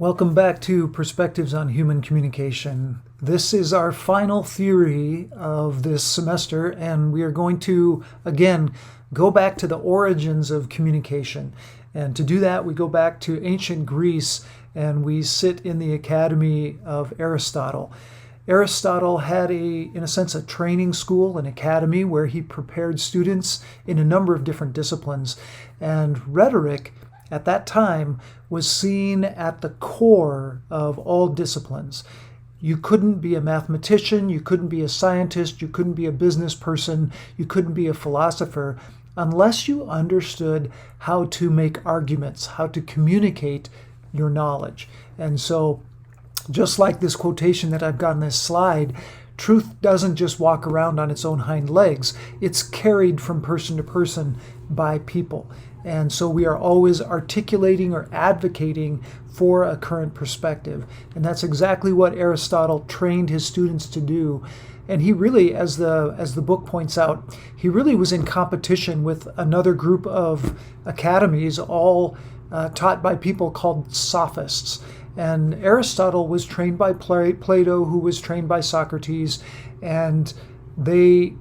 Welcome back to Perspectives on Human Communication. This is our final theory of this semester, and we are going to, again, go back to the origins of communication. And to do that, we go back to ancient Greece, and we sit in the academy of Aristotle. Aristotle had in a sense, a training school, an academy where he prepared students in a number of different disciplines. And rhetoric, at that time, was seen at the core of all disciplines. You couldn't be a mathematician, you couldn't be a scientist, you couldn't be a business person, you couldn't be a philosopher unless you understood how to make arguments, how to communicate your knowledge. And so, just like this quotation that I've got on this slide, truth doesn't just walk around on its own hind legs. It's carried from person to person by people. And so we are always articulating or advocating for a current perspective. And that's exactly what Aristotle trained his students to do. And he really, as the book points out, he really was in competition with another group of academies, all taught by people called sophists. And Aristotle was trained by Plato, who was trained by Socrates, and they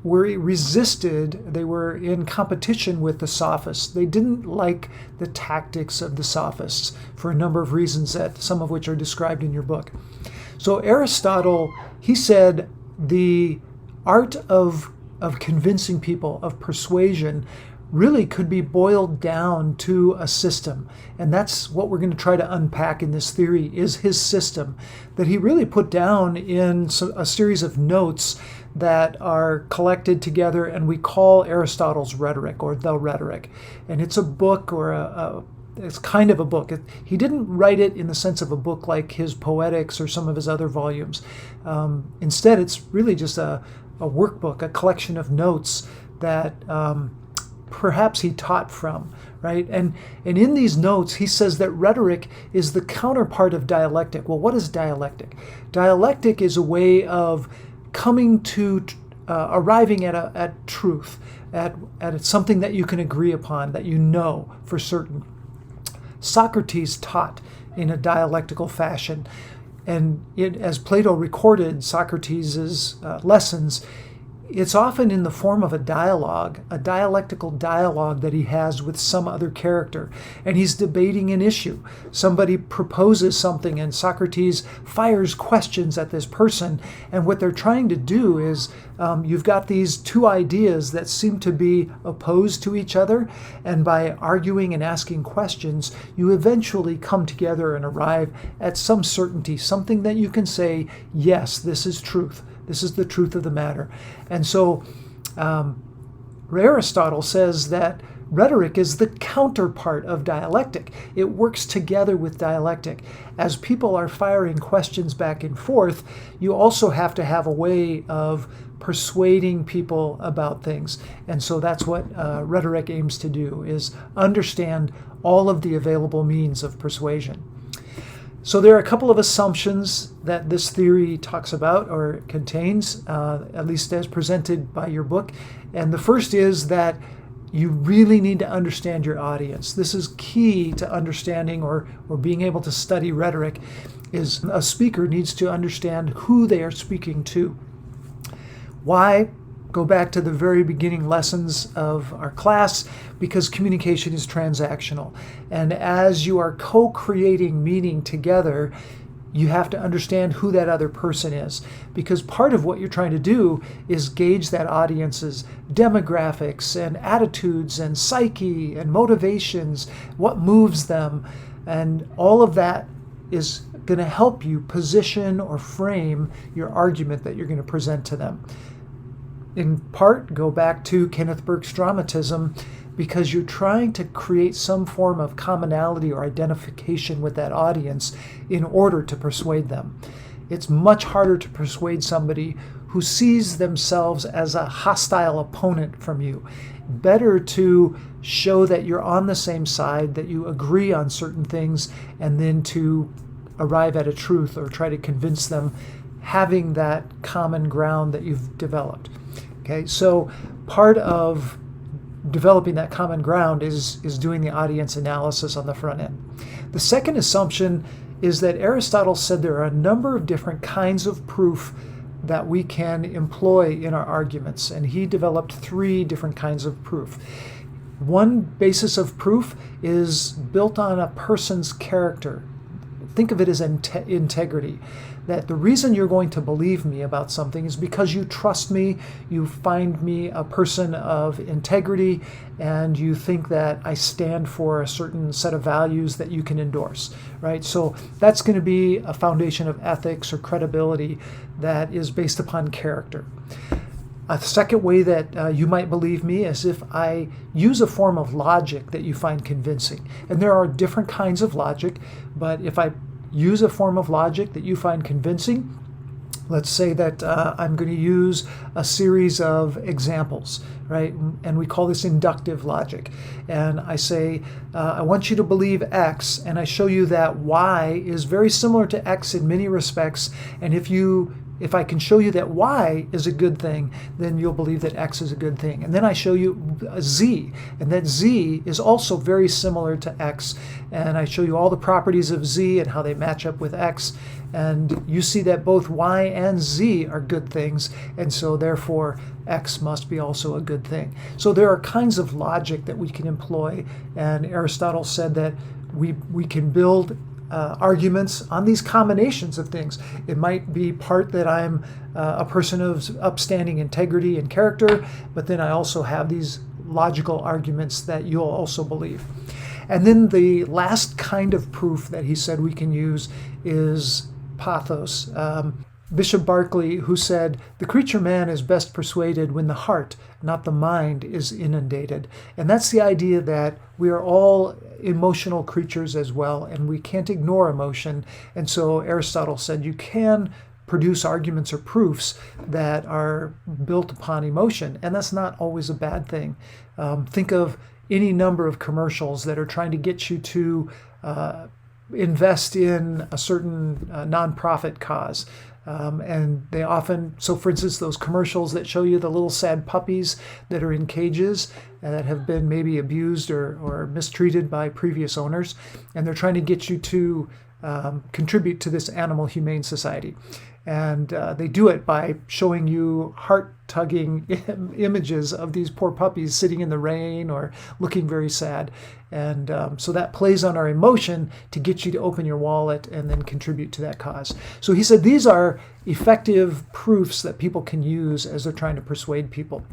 were resisted, they were in competition with the sophists. They didn't like the tactics of the sophists for a number of reasons, some of which are described in your book. So Aristotle, he said the art of convincing people, of persuasion, really could be boiled down to a system. And that's what we're going to try to unpack in this theory, is his system that he really put down in a series of notes that are collected together, and we call Aristotle's Rhetoric, or the Rhetoric. And it's a book, or it's kind of a book. He didn't write it in the sense of a book like his Poetics or some of his other volumes. Instead, it's really just a workbook, a collection of notes that perhaps he taught from, right? And in these notes, he says that rhetoric is the counterpart of dialectic. Well, what is dialectic? Dialectic is a way of coming to, arriving at truth, at something that you can agree upon, that you know for certain. Socrates taught in a dialectical fashion, and as Plato recorded Socrates' lessons, it's often in the form of a dialogue, a dialectical dialogue that he has with some other character. And he's debating an issue. Somebody proposes something and Socrates fires questions at this person. And what they're trying to do is, you've got these two ideas that seem to be opposed to each other. And by arguing and asking questions, you eventually come together and arrive at some certainty, something that you can say, yes, this is truth. This is the truth of the matter. And so Aristotle says that rhetoric is the counterpart of dialectic. It works together with dialectic. As people are firing questions back and forth, you also have to have a way of persuading people about things. And so that's what rhetoric aims to do, is understand all of the available means of persuasion. So there are a couple of assumptions that this theory talks about or contains, at least as presented by your book. And the first is that you really need to understand your audience. This is key to understanding or being able to study rhetoric, is a speaker needs to understand who they are speaking to. Why? Go back to the very beginning lessons of our class, because communication is transactional. And as you are co-creating meaning together, you have to understand who that other person is. Because part of what you're trying to do is gauge that audience's demographics and attitudes and psyche and motivations, what moves them. And all of that is going to help you position or frame your argument that you're going to present to them. In part, go back to Kenneth Burke's dramatism, because you're trying to create some form of commonality or identification with that audience in order to persuade them. It's much harder to persuade somebody who sees themselves as a hostile opponent from you. Better to show that you're on the same side, that you agree on certain things, and then to arrive at a truth or try to convince them, having that common ground that you've developed. Okay, so part of developing that common ground is doing the audience analysis on the front end. The second assumption is that Aristotle said there are a number of different kinds of proof that we can employ in our arguments, and he developed 3 different kinds of proof. One basis of proof is built on a person's character. Think of it as integrity. That the reason you're going to believe me about something is because you trust me, you find me a person of integrity, and you think that I stand for a certain set of values that you can endorse, right? So that's going to be a foundation of ethics or credibility that is based upon character. A second way that you might believe me is if I use a form of logic that you find convincing. And there are different kinds of logic, but if I use a form of logic that you find convincing, let's say that I'm going to use a series of examples, right? And we call this inductive logic. And I say, I want you to believe X, and I show you that Y is very similar to X in many respects. And if I can show you that Y is a good thing, then you'll believe that X is a good thing. And then I show you Z, and that Z is also very similar to X. And I show you all the properties of Z and how they match up with X. And you see that both Y and Z are good things, and so therefore X must be also a good thing. So there are kinds of logic that we can employ, and Aristotle said that we can build arguments on these combinations of things. It might be part that I'm a person of upstanding integrity and character, but then I also have these logical arguments that you'll also believe. And then the last kind of proof that he said we can use is pathos. Bishop Berkeley, who said, "The creature man is best persuaded when the heart, not the mind, is inundated." And that's the idea that we are all emotional creatures as well, and we can't ignore emotion. And so Aristotle said you can produce arguments or proofs that are built upon emotion, and that's not always a bad thing. Think of any number of commercials that are trying to get you to invest in a certain nonprofit cause. And they often, so for instance, those commercials that show you the little sad puppies that are in cages and that have been maybe abused or mistreated by previous owners, and they're trying to get you to contribute to this animal humane society. And they do it by showing you heart-tugging images of these poor puppies sitting in the rain or looking very sad. And so that plays on our emotion to get you to open your wallet and then contribute to that cause. So he said these are effective proofs that people can use as they're trying to persuade people.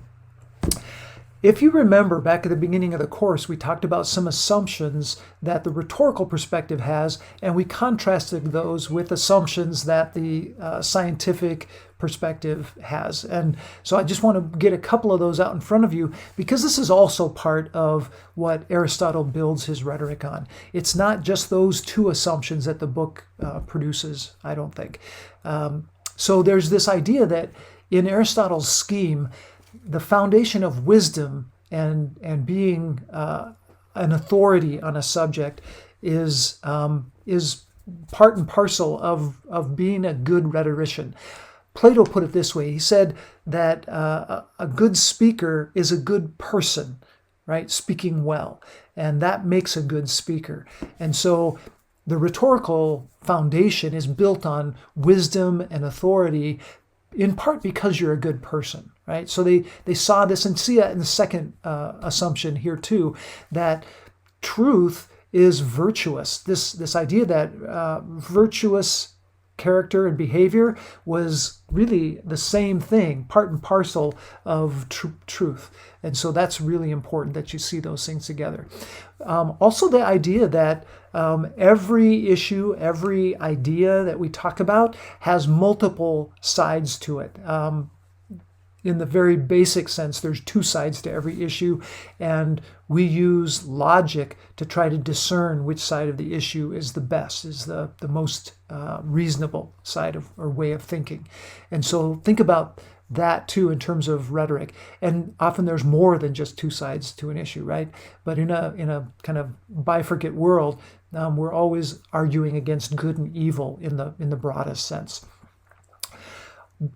If you remember back at the beginning of the course, we talked about some assumptions that the rhetorical perspective has, and we contrasted those with assumptions that the scientific perspective has. And so I just want to get a couple of those out in front of you, because this is also part of what Aristotle builds his rhetoric on. It's not just those 2 assumptions that the book produces, I don't think. So there's this idea that in Aristotle's scheme, the foundation of wisdom and being an authority on a subject is part and parcel of being a good rhetorician. Plato put it this way. He said that a good speaker is a good person, right? Speaking well, and that makes a good speaker. And so the rhetorical foundation is built on wisdom and authority, in part because you're a good person, right? So they saw this, and see that in the second assumption here too, that truth is virtuous. This idea that virtuous character and behavior was really the same thing, part and parcel of truth. And so that's really important that you see those things together. Also the idea that every issue, every idea that we talk about has multiple sides to it. In the very basic sense, there's 2 sides to every issue, and we use logic to try to discern which side of the issue is the best, is the most reasonable side of or way of thinking. And so think about that too in terms of rhetoric. And often there's more than just 2 sides to an issue, right? But in a kind of bifurcate world, we're always arguing against good and evil in the broadest sense.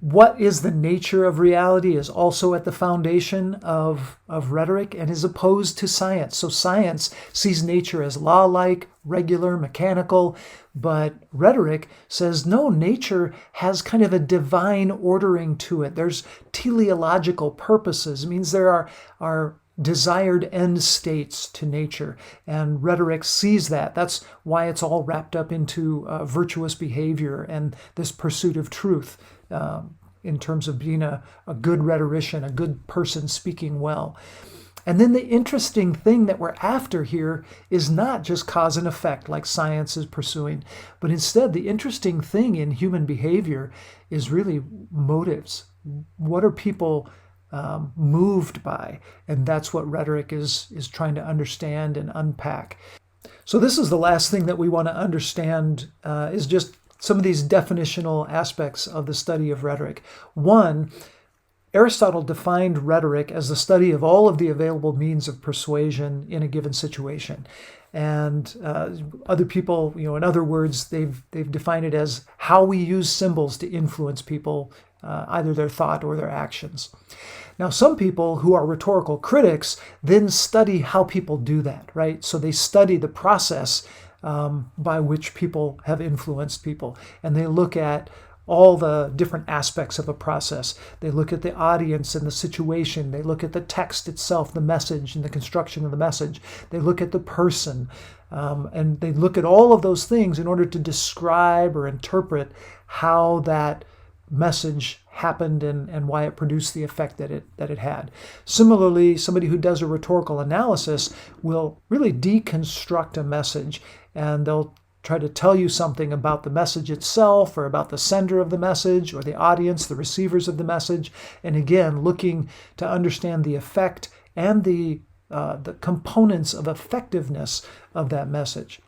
what is the nature of reality is also at the foundation of rhetoric and is opposed to science. So science sees nature as law-like, regular, mechanical, but rhetoric says, no, nature has kind of a divine ordering to it. There's teleological purposes. It means there are desired end states to nature, and rhetoric sees that. That's why it's all wrapped up into virtuous behavior and this pursuit of truth, in terms of being a good rhetorician, a good person speaking well. And then the interesting thing that we're after here is not just cause and effect like science is pursuing, but instead the interesting thing in human behavior is really motives. What are people moved by? And that's what rhetoric is trying to understand and unpack. So this is the last thing that we want to understand, is just some of these definitional aspects of the study of rhetoric. One, Aristotle defined rhetoric as the study of all of the available means of persuasion in a given situation. And other people, in other words, they've defined it as how we use symbols to influence people, either their thought or their actions. Now, some people who are rhetorical critics then study how people do that, right? So they study the process by which people have influenced people, and they look at all the different aspects of a process. They look at the audience and the situation. They look at the text itself, the message, and the construction of the message. They look at the person, and they look at all of those things in order to describe or interpret how that message happened and why it produced the effect that it had. Similarly, somebody who does a rhetorical analysis will really deconstruct a message, and they'll try to tell you something about the message itself or about the sender of the message or the audience, the receivers of the message, and again, looking to understand the effect and the components of effectiveness of that message.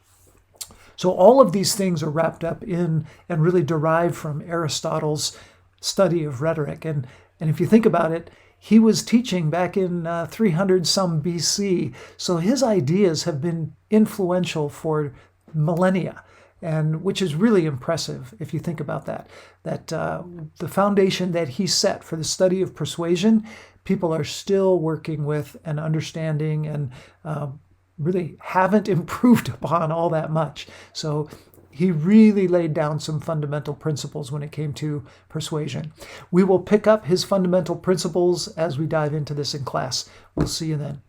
So all of these things are wrapped up in and really derived from Aristotle's study of rhetoric. And if you think about it, he was teaching back in 300 some BC. So his ideas have been influential for millennia, and which is really impressive if you think about that. That the foundation that he set for the study of persuasion, people are still working with and understanding and really haven't improved upon all that much. So he really laid down some fundamental principles when it came to persuasion. We will pick up his fundamental principles as we dive into this in class. We'll see you then.